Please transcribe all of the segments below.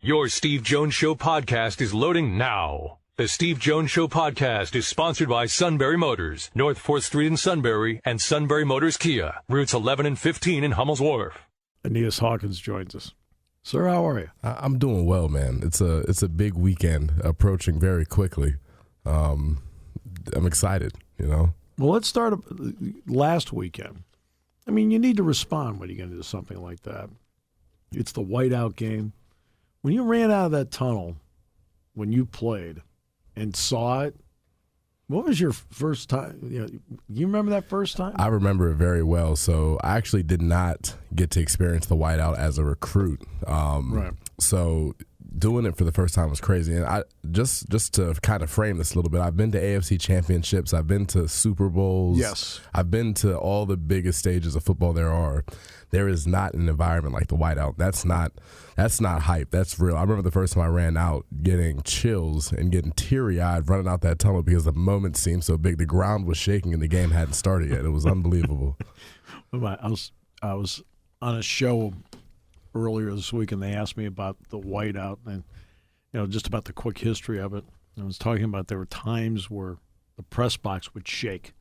Your Steve Jones Show podcast is loading now. The Steve Jones Show podcast is sponsored by Sunbury Motors, North 4th Street in Sunbury, and Sunbury Motors Kia, routes 11 and 15 in Hummel's Wharf. Aeneas Hawkins joins us. Sir, how are you? I'm doing well, man. It's a big weekend approaching very quickly. I'm excited, you know. Well, let's start last weekend. I mean, you need to respond when you get into something like that. It's the whiteout game. When you ran out of that tunnel, when you played and saw it, what was your first time? You remember that first time? I remember it very well. So I actually did not get to experience the whiteout as a recruit. Right. So doing it for the first time was crazy. And I just to kind of frame this a little bit, I've been to AFC championships. I've been to Super Bowls. Yes. I've been to all the biggest stages of football there are. There is not an environment like the whiteout. That's not hype. That's real. I remember the first time I ran out getting chills and getting teary-eyed running out that tunnel because the moment seemed so big. The ground was shaking and the game hadn't started yet. It was unbelievable. I was on a show earlier this week and they asked me about the whiteout and just about the quick history of it. I was talking about there were times where the press box would shake.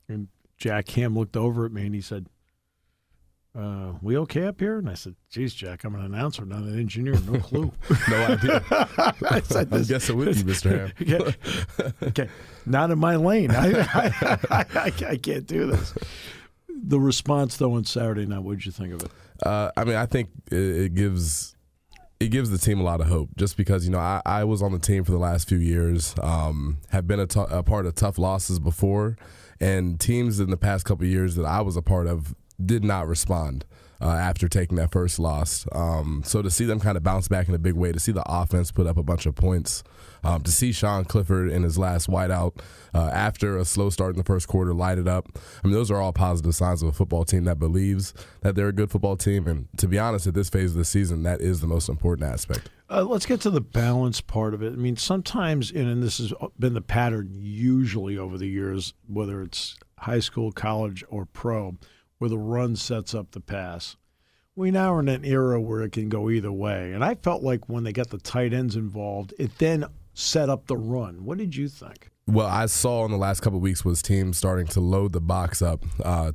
And Jack Ham looked over at me and he said, we okay up here? And I said, geez, Jack, I'm an announcer, not an engineer. No clue. No idea. I said, I'm guessing with you, Mr. Ham. Okay. Not in my lane. I can't do this. The response, though, on Saturday night, what did you think of it? I think it gives the team a lot of hope just because, I was on the team for the last few years, have been a part of tough losses before, and teams in the past couple of years that I was a part of did not respond after taking that first loss. So to see them kind of bounce back in a big way, to see the offense put up a bunch of points, to see Sean Clifford in his last whiteout after a slow start in the first quarter light it up. I mean, those are all positive signs of a football team that believes that they're a good football team. And to be honest, at this phase of the season, that is the most important aspect. Let's get to the balance part of it. I mean, sometimes, and this has been the pattern usually over the years, whether it's high school, college, or pro, where the run sets up the pass. We now are in an era where it can go either way. And I felt like when they got the tight ends involved, it then set up the run. What did you think? Well, I saw in the last couple of weeks was teams starting to load the box up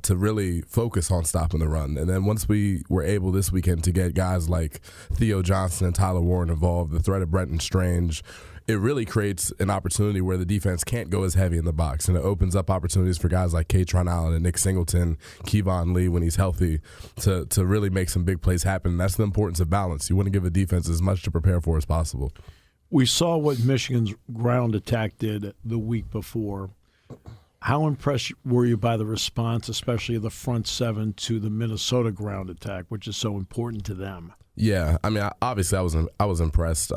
to really focus on stopping the run. And then once we were able this weekend to get guys like Theo Johnson and Tyler Warren involved, the threat of Brenton Strange, it really creates an opportunity where the defense can't go as heavy in the box, and it opens up opportunities for guys like Katron Allen and Nick Singleton, Kevon Lee when he's healthy, to really make some big plays happen. And that's the importance of balance. You want to give a defense as much to prepare for as possible. We saw what Michigan's ground attack did the week before. How impressed were you by the response, especially the front seven, to the Minnesota ground attack, which is so important to them? Yeah, I mean, obviously I was impressed.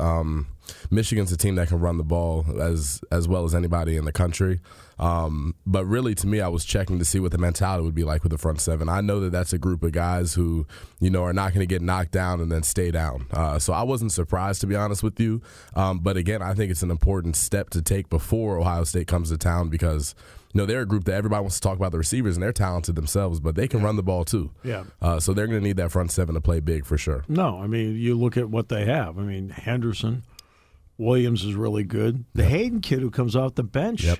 Michigan's a team that can run the ball as well as anybody in the country. But really, to me, I was checking to see what the mentality would be like with the front seven. I know that that's a group of guys who, are not going to get knocked down and then stay down. So I wasn't surprised, to be honest with you. But again, I think it's an important step to take before Ohio State comes to town because they're a group that everybody wants to talk about the receivers, and they're talented themselves, but they can run the ball too. Yeah. So they're going to need that front seven to play big for sure. No, I mean, you look at what they have. I mean, Henderson, Williams is really good. The Hayden kid who comes off the bench. Yep.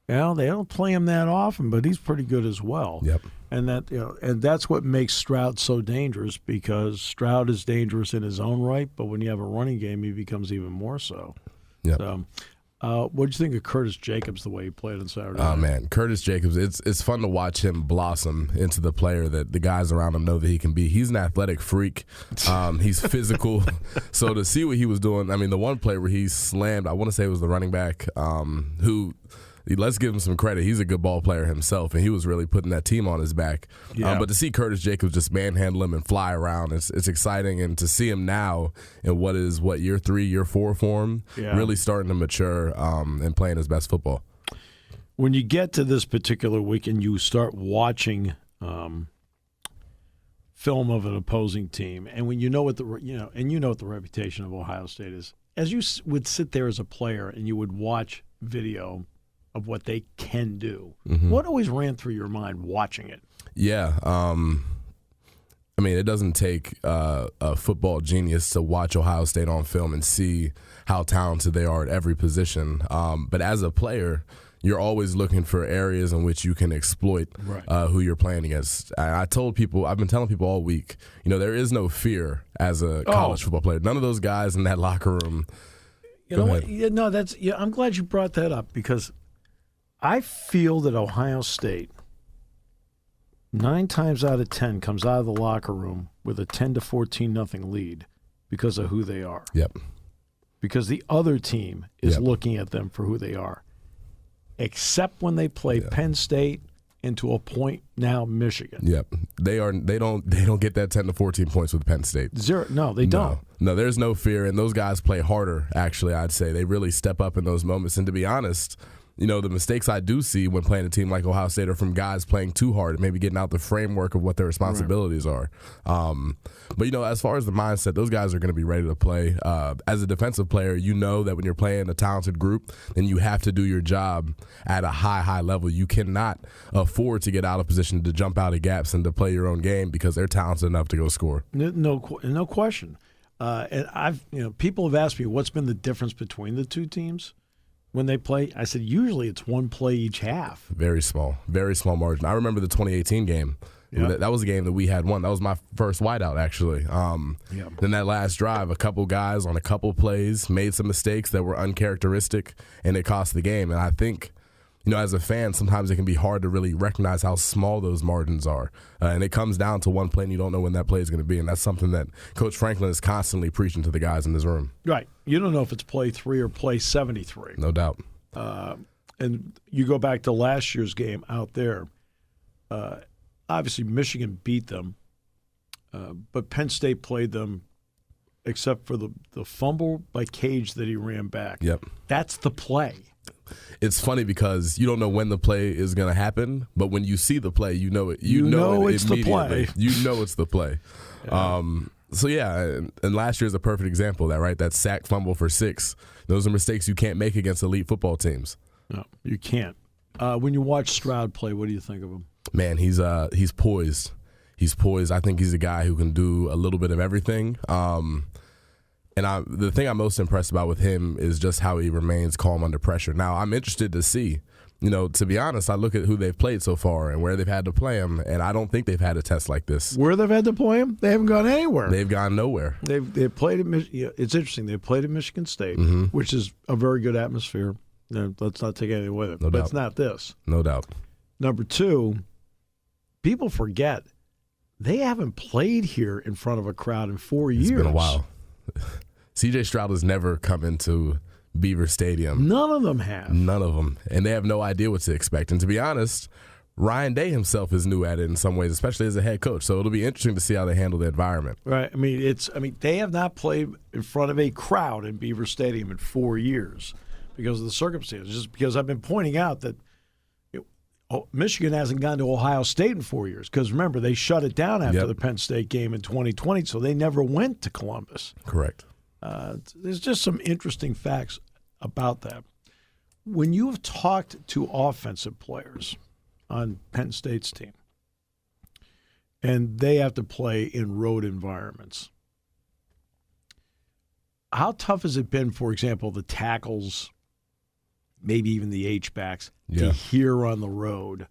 They don't play him that often, but he's pretty good as well. Yep. And and that's what makes Stroud so dangerous, because Stroud is dangerous in his own right, but when you have a running game, he becomes even more so. Yep. So, what did you think of Curtis Jacobs, the way he played on Saturday night? Oh, man, Curtis Jacobs, it's fun to watch him blossom into the player that the guys around him know that he can be. He's an athletic freak. He's physical. So to see what he was doing, I mean, the one play where he slammed, I want to say it was the running back who – let's give him some credit. He's a good ball player himself, and he was really putting that team on his back. Yeah. But to see Curtis Jacobs just manhandle him and fly around, it's exciting. And to see him now in year 3, year 4 for him, really starting to mature and playing his best football. When you get to this particular week and you start watching film of an opposing team, and when what the reputation of Ohio State is, as you would sit there as a player and you would watch video of what they can do. Mm-hmm. What always ran through your mind watching it? Yeah. I mean, it doesn't take a football genius to watch Ohio State on film and see how talented they are at every position. But as a player, you're always looking for areas in which you can exploit who you're playing against. I've been telling people all week, there is no fear as a college football player. None of those guys in that locker room. You know what? I'm glad you brought that up, because I feel that Ohio State, 9 times out of 10, comes out of the locker room with a 10-14 lead because of who they are. Yep. Because the other team is looking at them for who they are. Except when they play Penn State and to a point now Michigan. Yep. They don't get that 10 to 14 points with Penn State. Zero. No, they don't. No, there's no fear, and those guys play harder, actually, I'd say. They really step up in those moments. And to be honest, the mistakes I do see when playing a team like Ohio State are from guys playing too hard and maybe getting out the framework of what their responsibilities are. But, as far as the mindset, those guys are going to be ready to play. As a defensive player, you know that when you're playing a talented group, then you have to do your job at a high level. You cannot afford to get out of position to jump out of gaps and to play your own game because they're talented enough to go score. No question. And people have asked me what's been the difference between the two teams when they play. I said usually it's one play each half. Very small margin. I remember the 2018 game. Yep. That was a game that we had won. That was my first whiteout, actually. Then that last drive, a couple guys on a couple plays made some mistakes that were uncharacteristic, and it cost the game. And I think, as a fan, sometimes it can be hard to really recognize how small those margins are. And it comes down to one play, and you don't know when that play is going to be. And that's something that Coach Franklin is constantly preaching to the guys in this room. Right. You don't know if it's play 3 or play 73. No doubt. And you go back to last year's game out there. Obviously, Michigan beat them, but Penn State played them, except for the fumble by Cage that he ran back. Yep. That's the play. It's funny because you don't know when the play is going to happen, but when you see the play, you know it. You know it's the play. You know it's the play. Yeah. And last year is a perfect example of that, right? That sack fumble for 6. Those are mistakes you can't make against elite football teams. No, you can't. When you watch Stroud play, what do you think of him? Man, he's poised. He's poised. I think he's a guy who can do a little bit of everything. And the thing I'm most impressed about with him is just how he remains calm under pressure. Now, I'm interested to see, to be honest, I look at who they've played so far and where they've had to play him, and I don't think they've had a test like this. Where they've had to play him? They haven't gone anywhere. They've gone nowhere. They've played at it's interesting. They played at Michigan State, which is a very good atmosphere. Let's not take anything with it. No doubt. It's not this. No doubt. Number 2, people forget they haven't played here in front of a crowd in 4 years. It's been a while. CJ Stroud has never come into Beaver Stadium. None of them have. None of them. And they have no idea what to expect. And to be honest, Ryan Day himself is new at it in some ways, especially as a head coach. So it'll be interesting to see how they handle the environment. Right. I mean, they have not played in front of a crowd in Beaver Stadium in 4 years because of the circumstances. Just because I've been pointing out that Michigan hasn't gone to Ohio State in 4 years because, remember, they shut it down after the Penn State game in 2020, so they never went to Columbus. Correct. There's just some interesting facts about that. When you have talked to offensive players on Penn State's team, and they have to play in road environments, how tough has it been, for example, the tackles, maybe even the H-backs, to hear on the road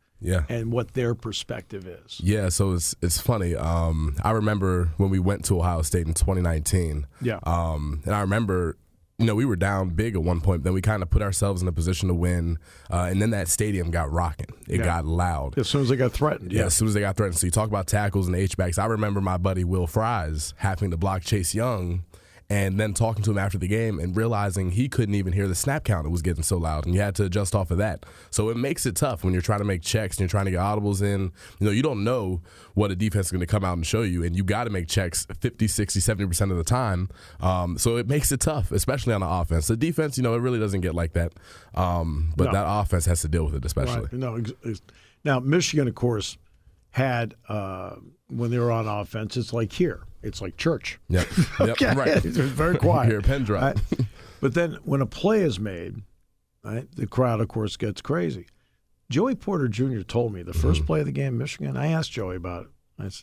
and what their perspective is? Yeah, so it's funny. I remember when we went to Ohio State in 2019. Yeah. And I remember, we were down big at one point. Then we kind of put ourselves in a position to win. And then that stadium got rocking. It got loud. As soon as they got threatened. Yeah, as soon as they got threatened. So you talk about tackles and H-backs. I remember my buddy Will Fries having to block Chase Young and then talking to him after the game and realizing he couldn't even hear the snap count. It was getting so loud, and you had to adjust off of that. So it makes it tough when you're trying to make checks and you're trying to get audibles in. You don't know what a defense is going to come out and show you, and you got to make checks 50, 60, 70% of the time. So it makes it tough, especially on the offense. The defense, it really doesn't get like that. But that offense has to deal with it, especially. Right. No, now, Michigan, of course, had when they were on offense, it's like here. It's like church. Yep. Okay. Right. It's very quiet. Hear a pin drop. Right? But then when a play is made, right, the crowd, of course, gets crazy. Joey Porter Jr. told me the first play of the game, Michigan, I asked Joey about it.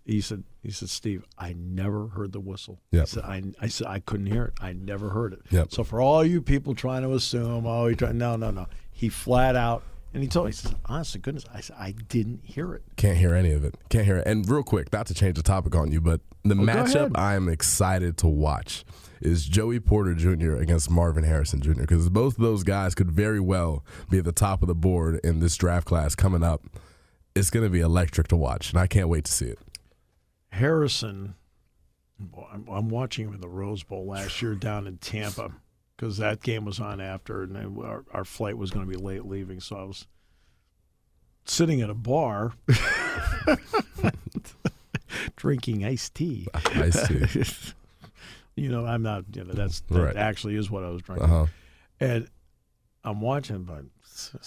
He said, Steve, I never heard the whistle. Yep. I said, I couldn't hear it. I never heard it. Yep. So for all you people trying to assume, no. He flat out, and he told me, he says, honest to goodness, I said, I didn't hear it. Can't hear any of it. Can't hear it. And real quick, not to change the topic on you, but the matchup I am excited to watch is Joey Porter Jr. against Marvin Harrison Jr. because both of those guys could very well be at the top of the board in this draft class coming up. It's going to be electric to watch, and I can't wait to see it. Harrison, I'm watching him in the Rose Bowl last year down in Tampa because that game was on after, and then our flight was going to be late leaving, so I was sitting at a bar drinking iced tea. Iced tea. I'm not, that right. actually is what I was drinking. And I'm watching, but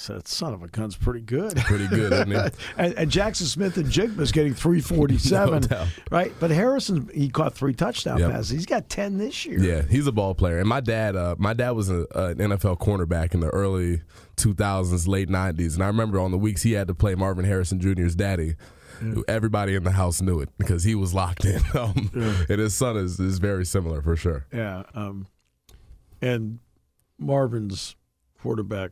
that son of a gun's pretty good. Pretty good, isn't he? and Jackson Smith and Jigba's getting 347, no right? But Harrison, he caught 3 touchdown passes. He's got 10 this year. Yeah, he's a ball player. And my dad was an NFL cornerback in the early 2000s, late 90s. And I remember on the weeks he had to play Marvin Harrison Jr.'s daddy. Yeah. Everybody in the house knew it because he was locked in. And his son is very similar for sure. Yeah. And Marvin's quarterback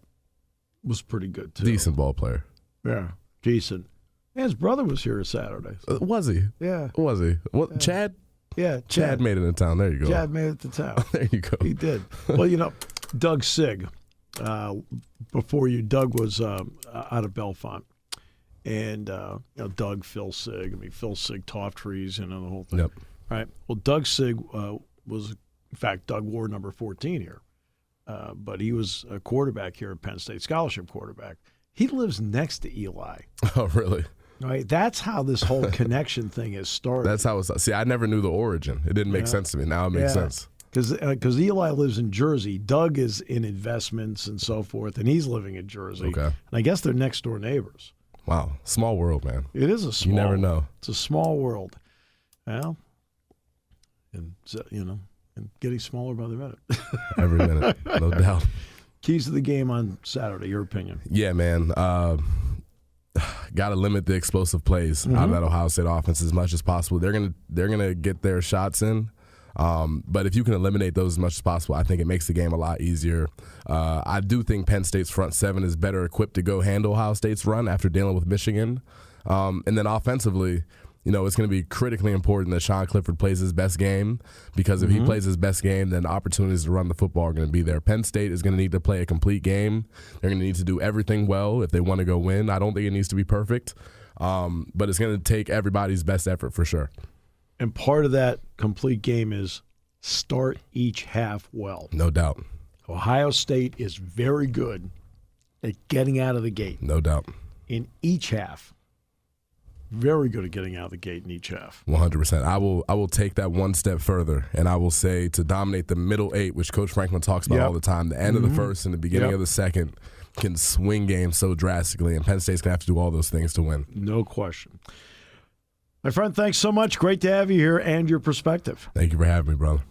was pretty good, too. Decent ball player. Yeah, decent. And his brother was here Saturday. So. Was he? Yeah. Was he? What? Yeah. Chad? Yeah, Chad made it in town. There you go. Chad made it to town. There you go. He did. Well, Doug Sig, before you, Doug was out of Bellefonte. And, Doug, Phil Sig. Phil Sig, Toff Trees, the whole thing. Yep. Right. Well, Doug Sig was, in fact, Doug wore number 14 here. But he was a quarterback here at Penn State, scholarship quarterback. He lives next to Eli. Oh, really? Right. That's how this whole connection thing has started. That's how it's. See, I never knew the origin. It didn't make sense to me. Now it makes sense. Because Eli lives in Jersey. Doug is in investments and so forth, and he's living in Jersey. Okay. And I guess they're next door neighbors. Wow. Small world, man. It is a small world. You never know. It's a small world. Well, and, and getting smaller by the minute. Every minute, no doubt. Keys to the game on Saturday, your opinion? Yeah, man. Got to limit the explosive plays out of that Ohio State offense as much as possible. They're gonna get their shots in, but if you can eliminate those as much as possible, I think it makes the game a lot easier. I do think Penn State's front seven is better equipped to go handle Ohio State's run after dealing with Michigan, and then offensively. It's going to be critically important that Sean Clifford plays his best game because if he plays his best game, then opportunities to run the football are going to be there. Penn State is going to need to play a complete game. They're going to need to do everything well if they want to go win. I don't think it needs to be perfect, but it's going to take everybody's best effort for sure. And part of that complete game is start each half well. No doubt. Ohio State is very good at getting out of the gate. No doubt. In each half. Very good at getting out of the gate in each half. 100%. I will take that one step further, and I will say to dominate the middle 8, which Coach Franklin talks about all the time, the end of the first and the beginning of the second can swing games so drastically, and Penn State's going to have to do all those things to win. No question. My friend, thanks so much. Great to have you here and your perspective. Thank you for having me, brother.